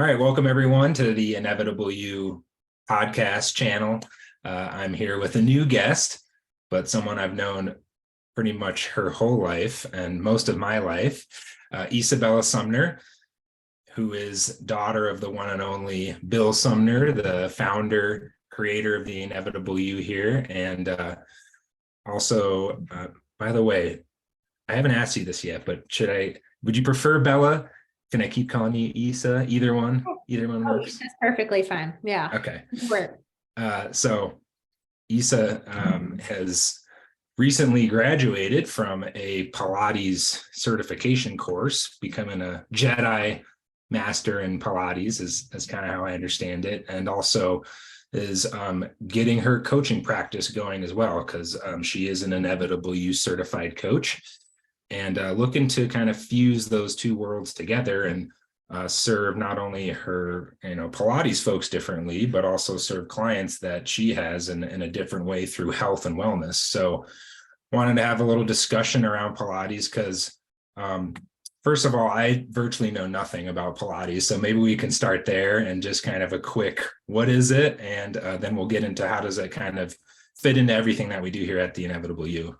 All right, welcome everyone to the Inevitable You podcast channel. I'm here with a new guest, but someone I've known pretty much her whole life and most of my life, Isabella Sumner, who is daughter of the one and only Bill Sumner, the founder, creator of the Inevitable You here. And also, by the way, I haven't asked you this yet, but would you prefer Bella? Can I keep calling you Isa? Either one works. That's perfectly fine. Yeah. Okay. Work. So Isa has recently graduated from a Pilates certification course, becoming a Jedi master in Pilates is kind of how I understand it. And also is getting her coaching practice going as well, because she is an Inevitable You certified coach. And looking to kind of fuse those two worlds together and serve not only her, Pilates folks differently, but also serve clients that she has in a different way through health and wellness. So wanted to have a little discussion around Pilates because first of all, I virtually know nothing about Pilates. So maybe we can start there and just kind of a quick, what is it? And then we'll get into how does it kind of fit into everything that we do here at the Inevitable You.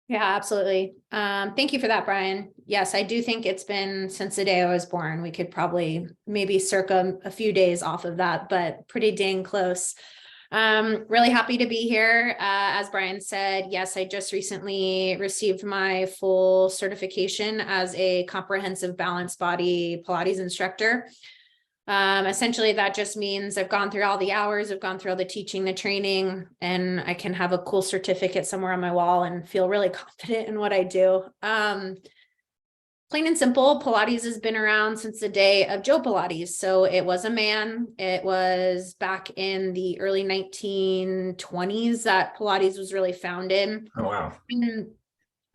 Yeah, absolutely. Thank you for that, Brian. Yes, I do think it's been since the day I was born. We could probably maybe circa a few days off of that, but pretty dang close. Really happy to be here. As Brian said, yes, I just recently received my full certification as a Comprehensive Balanced Body Pilates instructor. Essentially, that just means I've gone through all the hours, I've gone through all the teaching, the training, and I can have a cool certificate somewhere on my wall and feel really confident in what I do. Plain and simple, Pilates has been around since the day of Joe Pilates. So it was a man. It was back in the early 1920s that Pilates was really founded. Oh, wow. And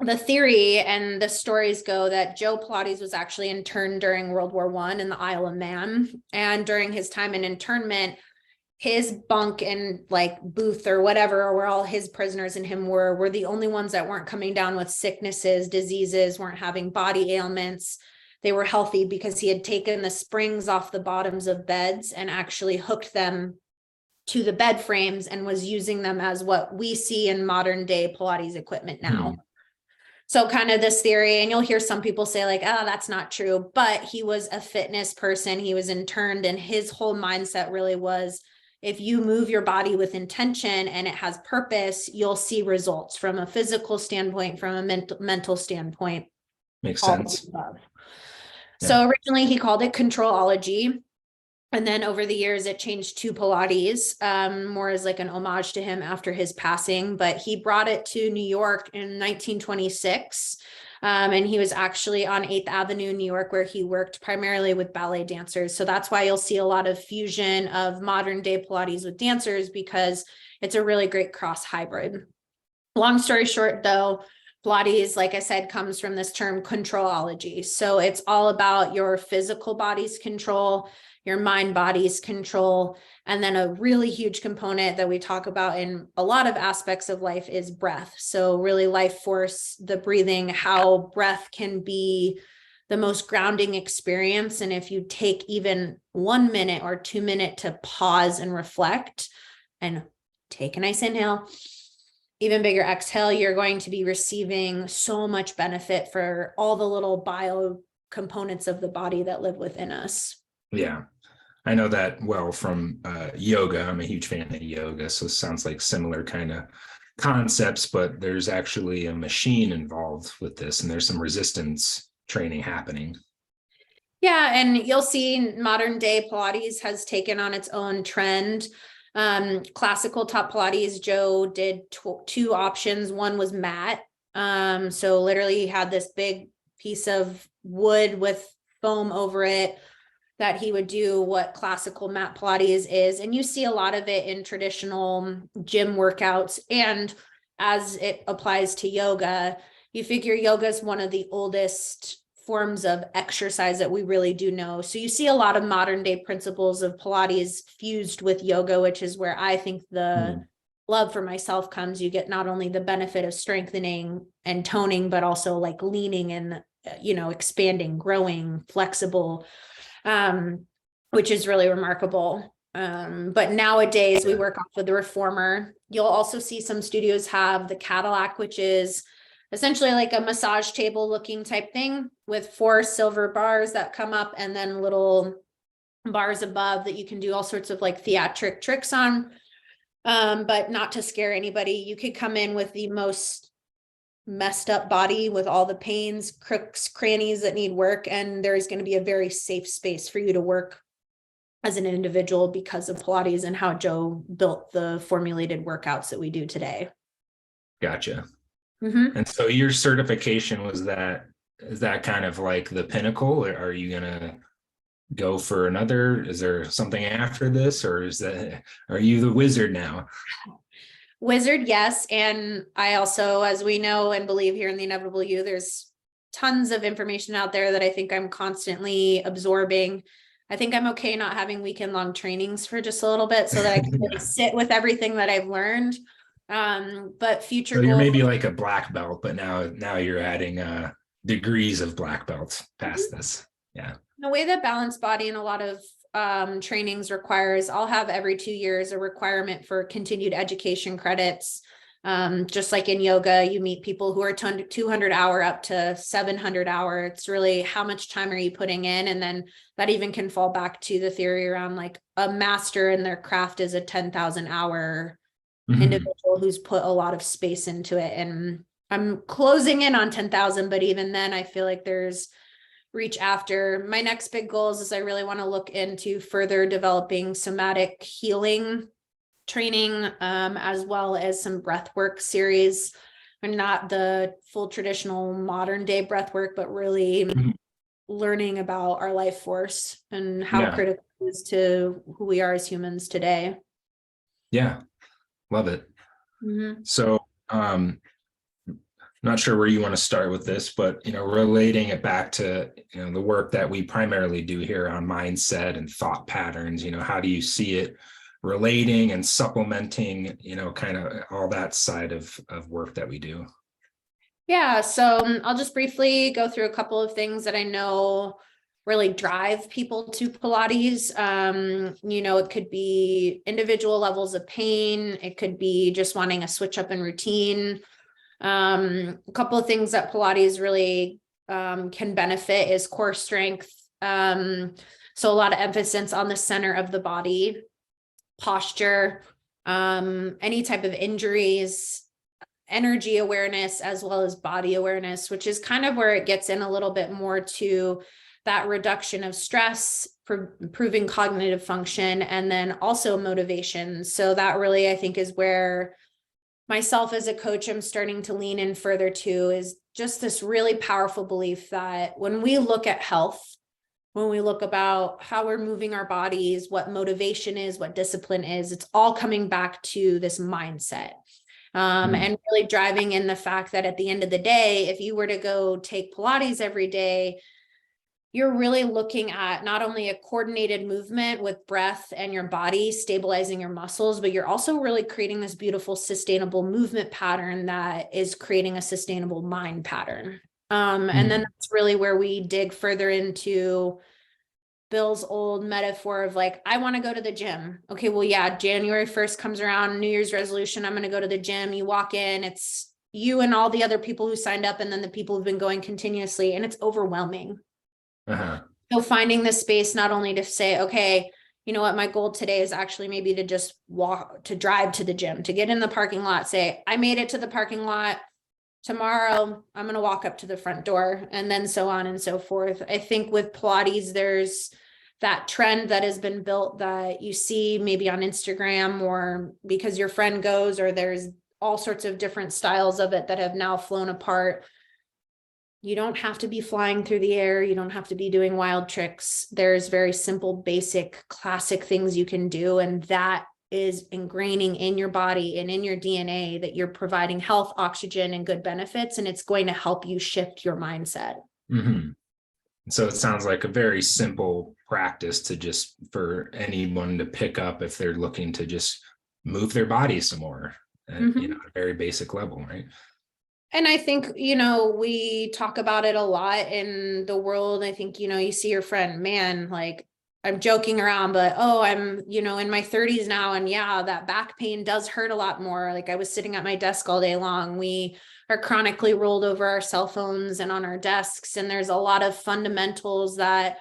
the theory and the stories go that Joe Pilates was actually interned during World War I in the Isle of Man. And during his time in internment, his bunk and like booth or whatever, where all his prisoners and him were the only ones that weren't coming down with sicknesses, diseases, weren't having body ailments. They were healthy because he had taken the springs off the bottoms of beds and actually hooked them to the bed frames and was using them as what we see in modern day Pilates equipment now. So kind of this theory, and you'll hear some people say like, oh, that's not true, but he was a fitness person. He was interned, and his whole mindset really was, if you move your body with intention and it has purpose, you'll see results from a physical standpoint, from a mental standpoint. Makes sense. Yeah. So originally he called it controlology. And then over the years, it changed to Pilates, more as like an homage to him after his passing. But he brought it to New York in 1926. And he was actually on 8th Avenue, New York, where he worked primarily with ballet dancers. So that's why you'll see a lot of fusion of modern day Pilates with dancers, because it's a really great cross hybrid. Long story short, though, Pilates, like I said, comes from this term controlology. So it's all about your physical body's control, your mind body's control. And then a really huge component that we talk about in a lot of aspects of life is breath. So really life force, the breathing, how breath can be the most grounding experience. And if you take even 1 minute or 2 minutes to pause and reflect and take a nice inhale, even bigger exhale, you're going to be receiving so much benefit for all the little bio components of the body that live within us. Yeah, I know that well from yoga. I'm a huge fan of yoga, so it sounds like similar kind of concepts, but there's actually a machine involved with this, and there's some resistance training happening. Yeah, and you'll see modern day Pilates has taken on its own trend. Classical top Pilates, Joe did two options. One was mat. So literally he had this big piece of wood with foam over it that he would do what classical mat Pilates is. And you see a lot of it in traditional gym workouts. And as it applies to yoga, you figure yoga is one of the oldest forms of exercise that we really do know. So you see a lot of modern day principles of Pilates fused with yoga, which is where I think the love for myself comes. You get not only the benefit of strengthening and toning, but also like leaning and, expanding, growing, flexible. which is really remarkable. But nowadays we work off of the reformer. You'll also see some studios have the Cadillac, which is essentially like a massage table looking type thing with 4 silver bars that come up and then little bars above that you can do all sorts of like theatric tricks on. But not to scare anybody, you could come in with the most messed up body with all the pains, crooks, crannies that need work, and there's going to be a very safe space for you to work as an individual because of Pilates and how Joe built the formulated workouts that we do today. Gotcha. And so your certification is that kind of like the pinnacle, or are you gonna go for another? Is there something after this, or are you the wizard now? Wizard, yes. And I also, as we know and believe here in the Inevitable You, there's tons of information out there that I think I'm constantly absorbing. I think I'm okay not having weekend-long trainings for just a little bit so that I can really sit with everything that I've learned. But future so you're goals, maybe like a black belt, but now you're adding degrees of black belts past this. Yeah. the way that balanced body and a lot of trainings requires, I'll have every 2 years a requirement for continued education credits. Just like in yoga, you meet people who are 200 hour up to 700 hour. It's really how much time are you putting in? And then that even can fall back to the theory around like a master in their craft is a 10,000 hour individual who's put a lot of space into it. And I'm closing in on 10,000, but even then I feel like there's reach after. My next big goals is I really want to look into further developing somatic healing training, as well as some breath work series, and not the full traditional modern day breath work, but really learning about our life force and how critical it is to who we are as humans today. Yeah, love it. So not sure where you want to start with this, but relating it back to the work that we primarily do here on mindset and thought patterns. How do you see it relating and supplementing, kind of all that side of work that we do? Yeah, so I'll just briefly go through a couple of things that I know really drive people to Pilates. It could be individual levels of pain. It could be just wanting a switch up in routine. A couple of things that Pilates really can benefit is core strength. So a lot of emphasis on the center of the body, posture, any type of injuries, energy awareness, as well as body awareness, which is kind of where it gets in a little bit more to that reduction of stress, improving cognitive function, and then also motivation. So that really, I think, is where myself as a coach, I'm starting to lean in further to, is just this really powerful belief that when we look at health, when we look about how we're moving our bodies, what motivation is, what discipline is, it's all coming back to this mindset. And really driving in the fact that at the end of the day, if you were to go take Pilates every day, you're really looking at not only a coordinated movement with breath and your body stabilizing your muscles, but you're also really creating this beautiful, sustainable movement pattern that is creating a sustainable mind pattern. And then that's really where we dig further into Bill's old metaphor of like, I want to go to the gym. Okay, well, yeah, January 1st comes around, New Year's resolution, I'm going to go to the gym. You walk in, it's you and all the other people who signed up, and then the people who've been going continuously, and it's overwhelming. So finding this space, not only to say, okay, you know what, my goal today is actually maybe to just drive to the gym, to get in the parking lot, say, I made it to the parking lot. Tomorrow, I'm going to walk up to the front door, and then so on and so forth. I think with Pilates, there's that trend that has been built that you see maybe on Instagram, or because your friend goes, or there's all sorts of different styles of it that have now flown apart. You don't have to be flying through the air. You don't have to be doing wild tricks. There's very simple, basic, classic things you can do. And that is ingraining in your body and in your DNA that you're providing health, oxygen, and good benefits. And it's going to help you shift your mindset. So it sounds like a very simple practice to just for anyone to pick up if they're looking to just move their body some more at a very basic level, right? And I think, we talk about it a lot in the world. I think, you see your friend, man, like I'm joking around, but I'm, in my 30s now. And yeah, that back pain does hurt a lot more. Like I was sitting at my desk all day long. We are chronically rolled over our cell phones and on our desks. And there's a lot of fundamentals that,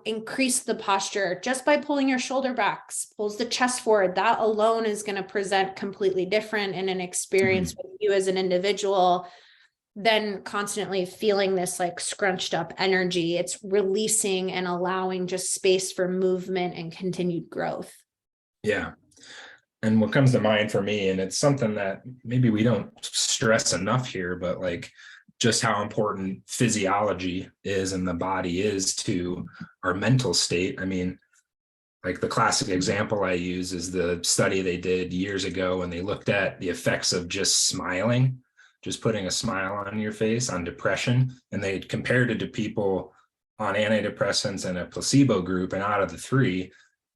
increase the posture just by pulling your shoulder back, pulls the chest forward. That alone is going to present completely different in an experience with you as an individual than constantly feeling this like scrunched up energy. It's releasing and allowing just space for movement and continued growth. Yeah. And what comes to mind for me, and it's something that maybe we don't stress enough here, but like just how important physiology is and the body is to our mental state. I mean, like the classic example I use is the study they did years ago when they looked at the effects of just smiling, just putting a smile on your face on depression. And they compared it to people on antidepressants and a placebo group. And out of the three,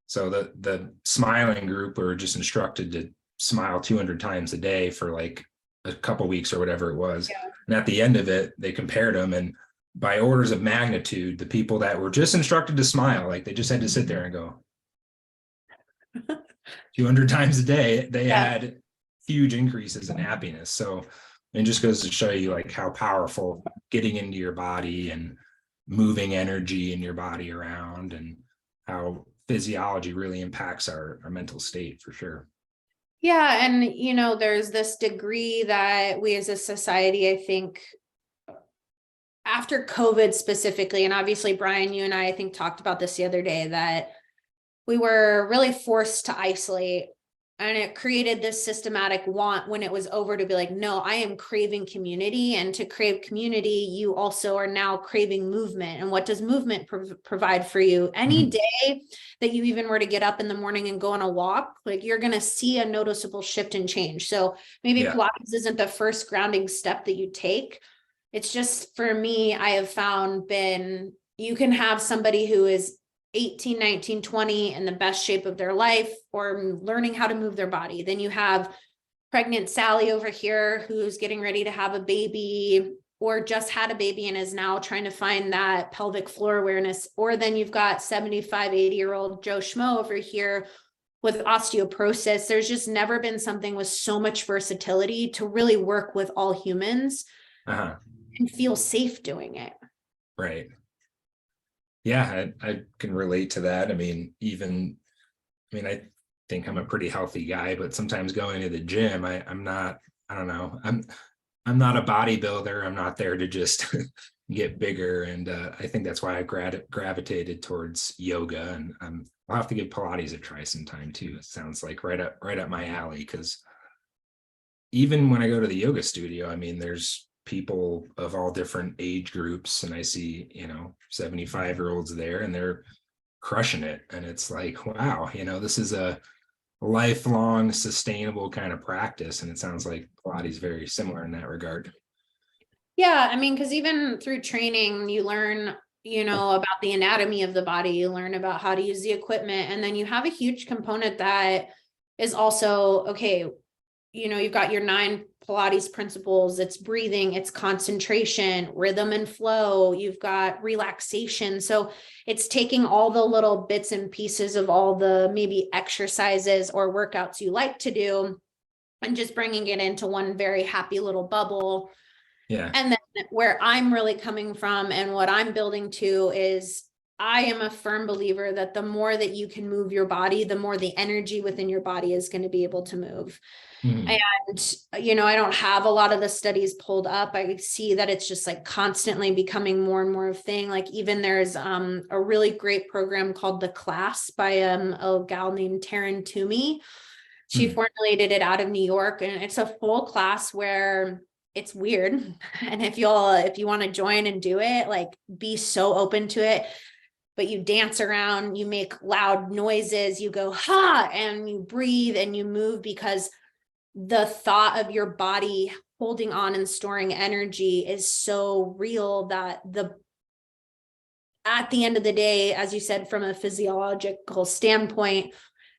so the smiling group were just instructed to smile 200 times a day for like a couple weeks or whatever it was. Yeah. And at the end of it, they compared them, and by orders of magnitude, the people that were just instructed to smile, like they just had to sit there and go 200 times a day, they had huge increases in happiness. So it just goes to show you like how powerful getting into your body and moving energy in your body around, and how physiology really impacts our mental state for sure. Yeah. And, there's this degree that we as a society, I think, after COVID specifically, and obviously, Brian, you and I think talked about this the other day, that we were really forced to isolate, and it created this systematic want when it was over to be like, no, I am craving community. And to crave community, you also are now craving movement. And what does movement provide for you? Any day that you even were to get up in the morning and go on a walk, like you're going to see a noticeable shift and change. So maybe Pilates isn't the first grounding step that you take. It's just, for me, I have found you can have somebody who is 18, 19, 20 in the best shape of their life or learning how to move their body. Then you have pregnant Sally over here who's getting ready to have a baby or just had a baby and is now trying to find that pelvic floor awareness. Or then you've got 75, 80-year-old Joe Schmo over here with osteoporosis. There's just never been something with so much versatility to really work with all humans and feel safe doing it. Right. Yeah, I can relate to that. I think I'm a pretty healthy guy, but sometimes going to the gym, I'm not a bodybuilder. I'm not there to just get bigger. And I think that's why I gravitated towards yoga, and I'll have to give Pilates a try sometime too. It sounds like right up my alley, because even when I go to the yoga studio, I mean, there's people of all different age groups, and I see 75-year-olds there and they're crushing it, and it's like, wow, this is a lifelong sustainable kind of practice, and it sounds like Pilates very similar in that regard. Yeah, I mean, because even through training you learn about the anatomy of the body, you learn about how to use the equipment, and then you have a huge component that is also, okay, you've got your 9 Pilates principles. It's breathing, it's concentration, rhythm and flow. You've got relaxation. So it's taking all the little bits and pieces of all the maybe exercises or workouts you like to do and just bringing it into one very happy little bubble. Yeah. And then where I'm really coming from and what I'm building to is I am a firm believer that the more that you can move your body, the more the energy within your body is going to be able to move. And, I don't have a lot of the studies pulled up. I see that it's just like constantly becoming more and more of a thing. Like even there's a really great program called The Class by a gal named Taryn Toomey. She formulated it out of New York, and it's a full class where it's weird. And if you want to join and do it, like be so open to it. But you dance around, you make loud noises, you go, ha, and you breathe and you move, because the thought of your body holding on and storing energy is so real that at the end of the day, as you said, from a physiological standpoint,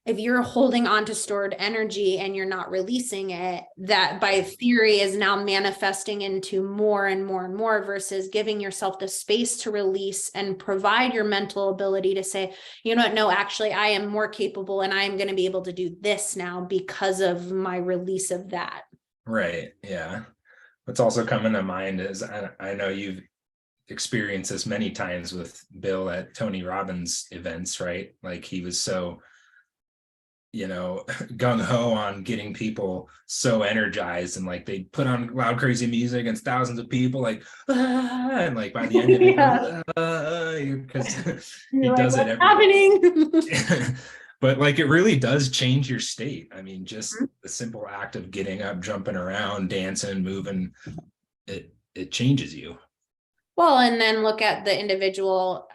if you're holding on to stored energy and you're not releasing it, that by theory is now manifesting into more and more and more, versus giving yourself the space to release and provide your mental ability to say, you know what, no, actually, I am more capable and I am going to be able to do this now because of my release of that. Right. Yeah. What's also coming to mind is I know you've experienced this many times with Bill at Tony Robbins events, right? Like he was so, gung-ho on getting people so energized, and like they put on loud, crazy music and thousands of people like, and like by the end of it, because he Like, does it what's every happening? but like it really does change your state. I mean, just the simple act of getting up, jumping around, dancing, moving, it changes you. Well, and then look at the individual,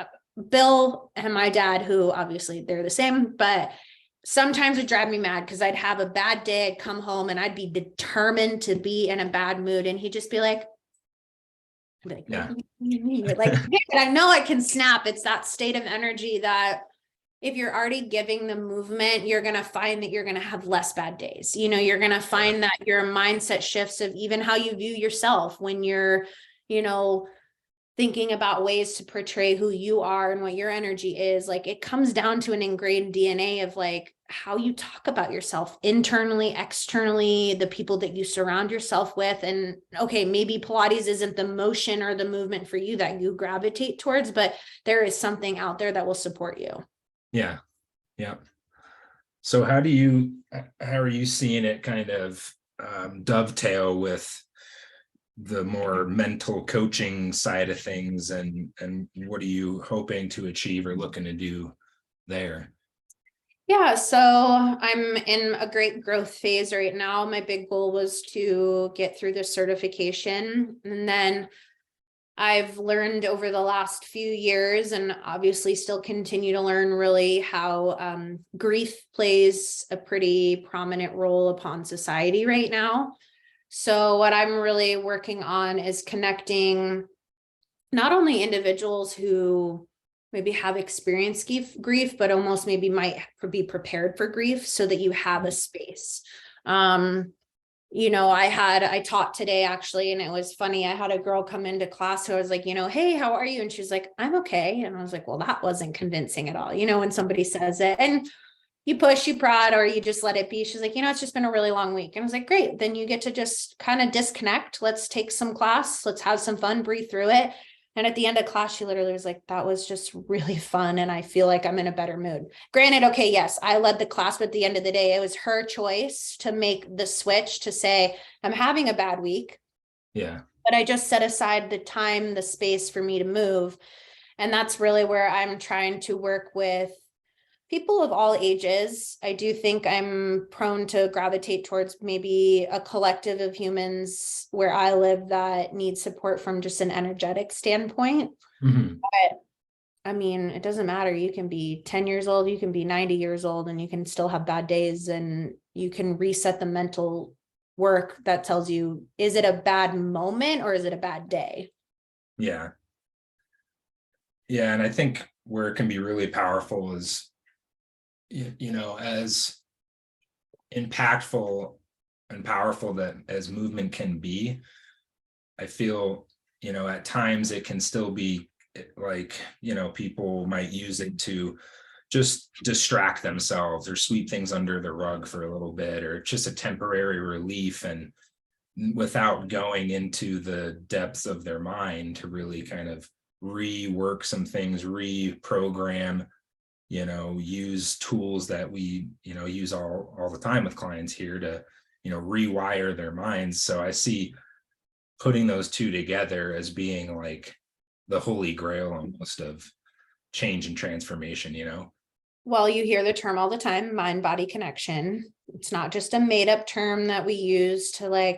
Bill and my dad, who obviously they're the same, but sometimes it drive me mad because I'd have a bad day, I'd come home and I'd be determined to be in a bad mood. And he'd just be like, Yeah. like, I know I can snap. It's that state of energy that if you're already giving the movement, you're going to find that you're going to have less bad days. You're going to find that your mindset shifts of even how you view yourself when you're, thinking about ways to portray who you are and what your energy is. Like, it comes down to an ingrained DNA of like how you talk about yourself internally, externally, the people that you surround yourself with. And okay, maybe Pilates isn't the motion or the movement for you that you gravitate towards, but there is something out there that will support you. Yeah. Yeah. So how are you seeing it kind of dovetail with the more mental coaching side of things, and what are you hoping to achieve or looking to do there? Yeah, so I'm in a great growth phase right now. My big goal was to get through the certification, and then I've learned over the last few years, and obviously still continue to learn, really how grief plays a pretty prominent role upon society right now. So what I'm really working on is connecting not only individuals who maybe have experienced grief, but almost maybe might be prepared for grief, so that you have a space. I taught today actually, and it was funny. I had a girl come into class who I was like, hey, how are you? And she was like, I'm okay. And I was like, well, that wasn't convincing at all. When somebody says it and you push, you prod, or you just let it be. She's like, it's just been a really long week. And I was like, great. Then you get to just kind of disconnect. Let's take some class. Let's have some fun, breathe through it. And at the end of class, she literally was like, that was just really fun. And I feel like I'm in a better mood. Granted, okay, yes, I led the class, but at the end of the day, it was her choice to make the switch to say, I'm having a bad week. Yeah. But I just set aside the time, the space for me to move. And that's really where I'm trying to work with people of all ages. I do think I'm prone to gravitate towards maybe a collective of humans where I live that need support from just an energetic standpoint. Mm-hmm. But I mean, it doesn't matter. You can be 10 years old, you can be 90 years old, and you can still have bad days, and you can reset the mental work that tells you, is it a bad moment or is it a bad day? Yeah. Yeah. And I think where it can be really powerful is, as impactful and powerful that as movement can be, I feel, at times it can still be like, people might use it to just distract themselves or sweep things under the rug for a little bit, or just a temporary relief, and without going into the depths of their mind to really kind of rework some things, reprogram, use tools that we, use all the time with clients here to, rewire their minds. So I see putting those two together as being like the holy grail almost of change and transformation. Well, you hear the term all the time, mind-body connection. It's not just a made-up term that we use to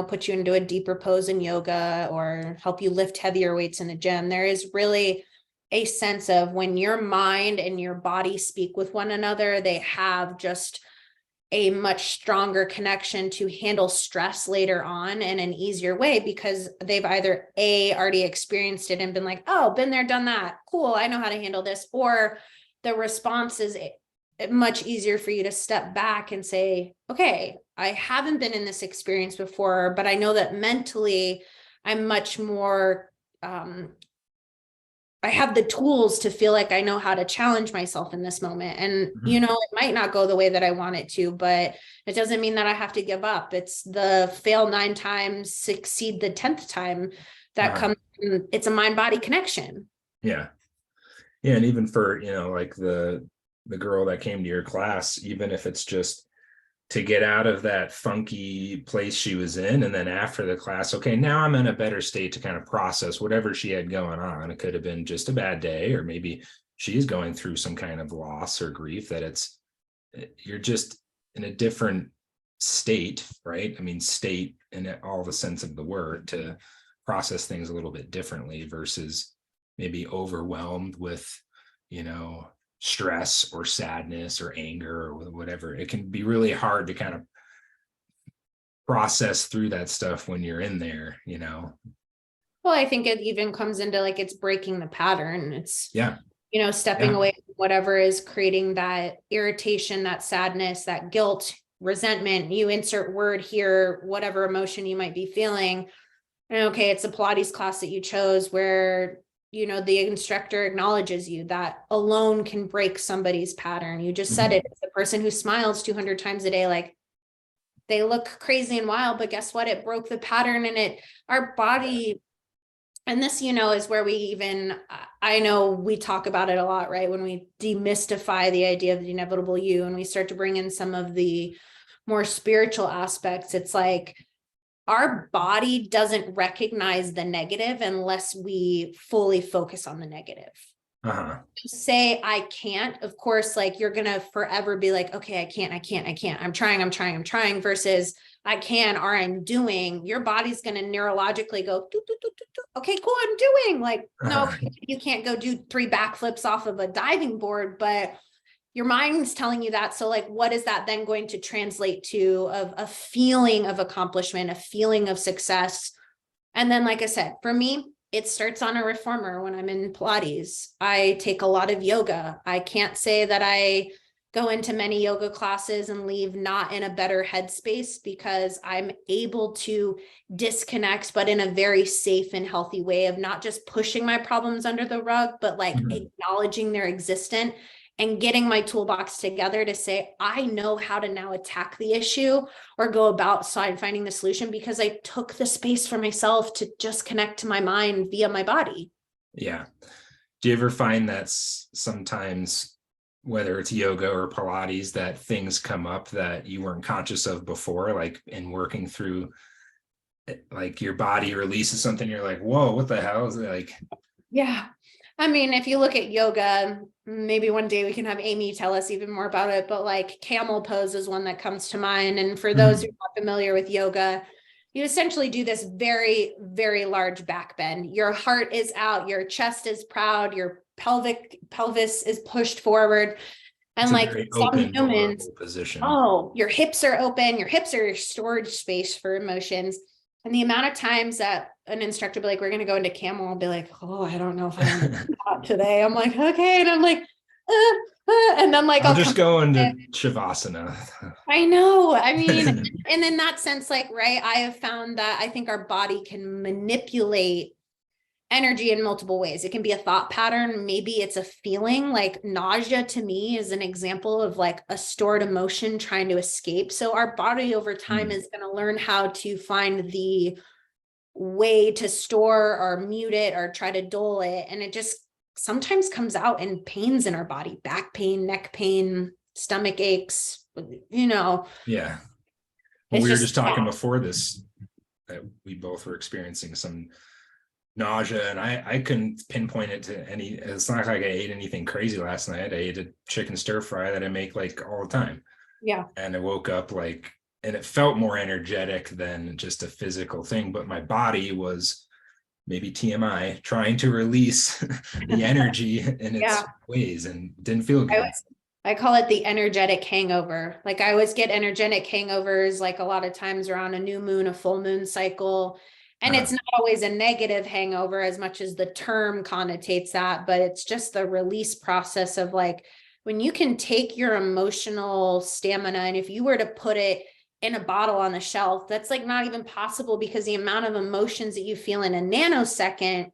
put you into a deeper pose in yoga or help you lift heavier weights in the gym. There is really a sense of when your mind and your body speak with one another, they have just a much stronger connection to handle stress later on in an easier way, because they've either already experienced it and been like, oh, been there, done that. Cool. I know how to handle this. Or the response is much easier for you to step back and say, okay, I haven't been in this experience before, but I know that mentally I'm much more, I have the tools to feel like I know how to challenge myself in this moment. And, you know, it might not go the way that I want it to, but it doesn't mean that I have to give up. It's the fail 9 times, succeed the 10th time that comes. It's a mind body connection. Yeah. Yeah. And even for, you know, like the girl that came to your class, even if it's just to get out of that funky place she was in. And then after the class, okay, now I'm in a better state to kind of process whatever she had going on. It could have been just a bad day, or maybe she's going through some kind of loss or grief, that you're just in a different state, right? I mean, state in all the sense of the word, to process things a little bit differently versus maybe overwhelmed with, you know, stress or sadness or anger or whatever. It can be really hard to kind of process through that stuff when you're in there, you know. Well, I think it even comes into like, it's breaking the pattern. It's, Yeah. you know, stepping away from whatever is creating that irritation, that sadness, that guilt, resentment. You insert word here, whatever emotion you might be feeling. And okay, it's a Pilates class that you chose where, you know, the instructor acknowledges you. That alone can break somebody's pattern. You just said it. It's the person who smiles 200 times a day, like they look crazy and wild, but guess what? It broke the pattern, and our body, and this, you know, is where we even, I know we talk about it a lot, right? When we demystify the idea of the inevitable you, and we start to bring in some of the more spiritual aspects, it's like, our body doesn't recognize the negative unless we fully focus on the negative. Say I can't, of course, like you're going to forever be like, okay, I can't. I'm trying versus I can, or I'm doing. Your body's going to neurologically go, doo, doo, doo, doo, doo. Okay, cool. I'm doing. Like, no, you can't go do 3 backflips off of a diving board, but your mind's telling you that. So like, what is that then going to translate to of a feeling of accomplishment, a feeling of success? And then, like I said, for me, it starts on a reformer. When I'm in Pilates, I take a lot of yoga. I can't say that I go into many yoga classes and leave not in a better headspace, because I'm able to disconnect, but in a very safe and healthy way of not just pushing my problems under the rug, but like acknowledging their existence and getting my toolbox together to say, I know how to now attack the issue or go about finding the solution, because I took the space for myself to just connect to my mind via my body. Yeah. Do you ever find that sometimes, whether it's yoga or Pilates, that things come up that you weren't conscious of before, like in working through, like your body releases something, you're like, whoa, what the hell is it? Like, yeah. I mean, if you look at yoga, maybe one day we can have Amy tell us even more about it, but like camel pose is one that comes to mind. And for those who are not familiar with yoga, you essentially do this very, very large back bend. Your heart is out, your chest is proud, your pelvis is pushed forward. And like some humans, position. Oh, your hips are open, your hips are your storage space for emotions. And the amount of times that an instructor will be like, we're going to go into camel, I'll be like, oh, I don't know if I want to do that today. I'm like, okay. And I'm like, and then like, I'll just go into Shavasana. I know. I mean, and in that sense, like, right, I have found that I think our body can manipulate energy in multiple ways. It can be a thought pattern. Maybe it's a feeling. Like nausea to me is an example of like a stored emotion trying to escape. So our body over time is going to learn how to find the way to store or mute it or try to dull it. And it just sometimes comes out in pains in our body, back pain, neck pain, stomach aches, you know. Yeah. Well, we were just talking before this that we both were experiencing some nausea, and I couldn't pinpoint it to any. It's not like I ate anything crazy last night. I ate a chicken stir fry that I make like all the time. Yeah. And I woke up like, and it felt more energetic than just a physical thing, but my body was, maybe TMI, trying to release the energy in its ways, and didn't feel good. I call it the energetic hangover. Like I always get energetic hangovers, like a lot of times around a new moon, a full moon cycle. And it's not always a negative hangover as much as the term connotates that, but it's just the release process of like, when you can take your emotional stamina, and if you were to put it in a bottle on the shelf, that's like not even possible, because the amount of emotions that you feel in a nanosecond,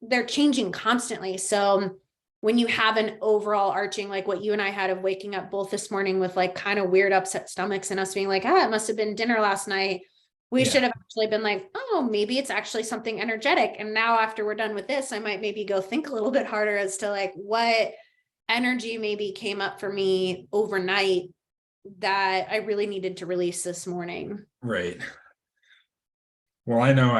they're changing constantly. So when you have an overall arching, like what you and I had of waking up both this morning with like kind of weird upset stomachs, and us being like, it must have been dinner last night. We should have actually been like, oh, maybe it's actually something energetic. And now after we're done with this, I might maybe go think a little bit harder as to like what energy maybe came up for me overnight that I really needed to release this morning. Right. Well, I know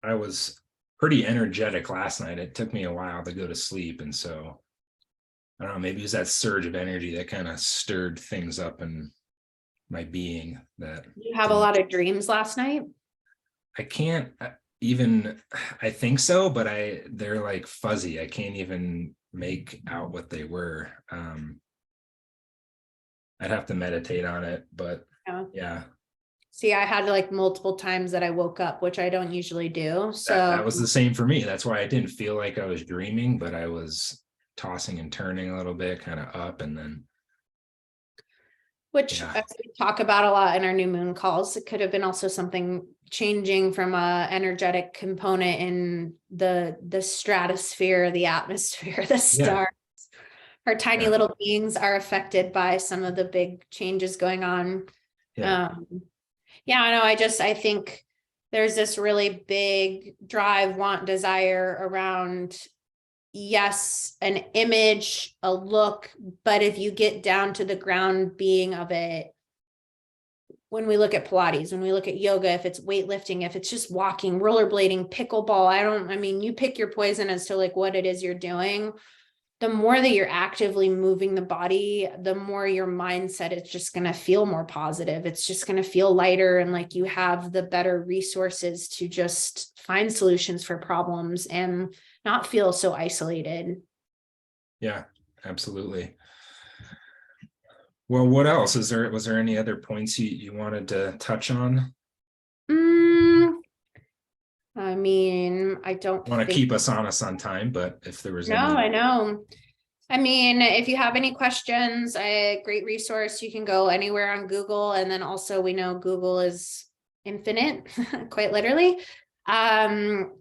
I was pretty energetic last night. It took me a while to go to sleep. And so I don't know, maybe it was that surge of energy that kind of stirred things up in my being. That You have a lot of dreams last night? I can't even, I think so, but they're like fuzzy. I can't even make out what they were. I'd have to meditate on it, but yeah. See, I had like multiple times that I woke up, which I don't usually do. So that was the same for me. That's why I didn't feel like I was dreaming, but I was tossing and turning a little bit, kind of up and then. Which as we talk about a lot in our new moon calls, it could have been also something changing from a energetic component in the stratosphere, the atmosphere, the stars. Our tiny little beings are affected by some of the big changes going on. I know. I think there's this really big drive, want, desire around, yes, an image, a look, but if you get down to the ground being of it, when we look at Pilates, when we look at yoga, if it's weightlifting, if it's just walking, rollerblading, pickleball, you pick your poison as to like what it is you're doing. The more that you're actively moving the body, the more your mindset is just going to feel more positive. It's just going to feel lighter, and like you have the better resources to just find solutions for problems and not feel so isolated. Yeah, absolutely. Well, what else was there any other points you wanted to touch on? I don't want to keep us honest on time, but if there was I know. If you have any questions, a great resource, you can go anywhere on Google. And then also we know Google is infinite, quite literally.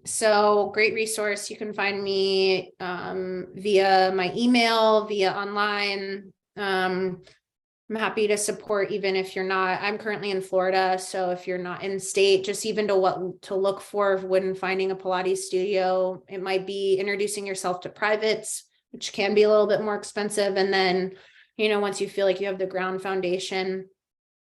So great resource. You can find me via my email, via online. I'm happy to support, even if you're not. I'm currently in Florida, so if you're not in state, just even to what to look for when finding a Pilates studio. It might be introducing yourself to privates, which can be a little bit more expensive. And then, once you feel like you have the ground foundation,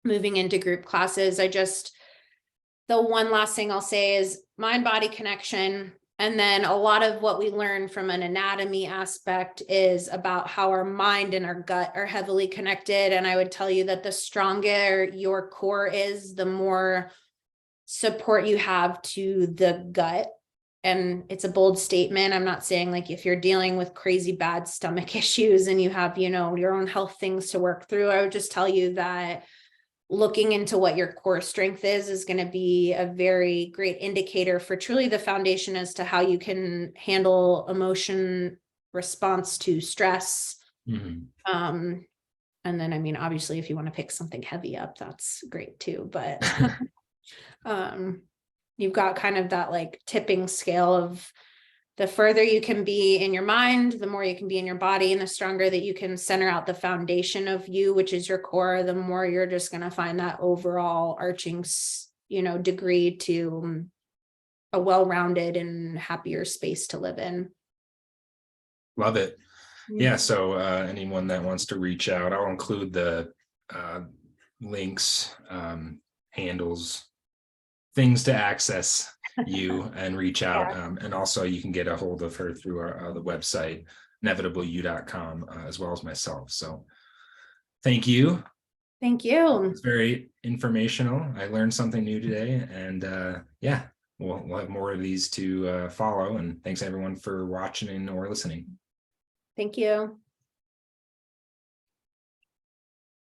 moving into group classes. The one last thing I'll say is mind-body connection. And then a lot of what we learn from an anatomy aspect is about how our mind and our gut are heavily connected. And I would tell you that the stronger your core is, the more support you have to the gut. And it's a bold statement. I'm not saying like if you're dealing with crazy bad stomach issues and you have, your own health things to work through, I would just tell you that looking into what your core strength is going to be a very great indicator for truly the foundation as to how you can handle emotion response to stress. Mm-hmm. And then, obviously, if you want to pick something heavy up, that's great too. But you've got kind of that like tipping scale of the further you can be in your mind, the more you can be in your body, and the stronger that you can center out the foundation of you, which is your core, the more you're just going to find that overall arching, degree to a well-rounded and happier space to live in. Love it. Yeah. So anyone that wants to reach out, I'll include the links, handles, things to access you and reach out. And also you can get a hold of her through the website, inevitableu.com, as well as myself. So thank you. Thank you. It's very informational. I learned something new today, and we'll have more of these to follow. And thanks everyone for watching or listening. Thank you.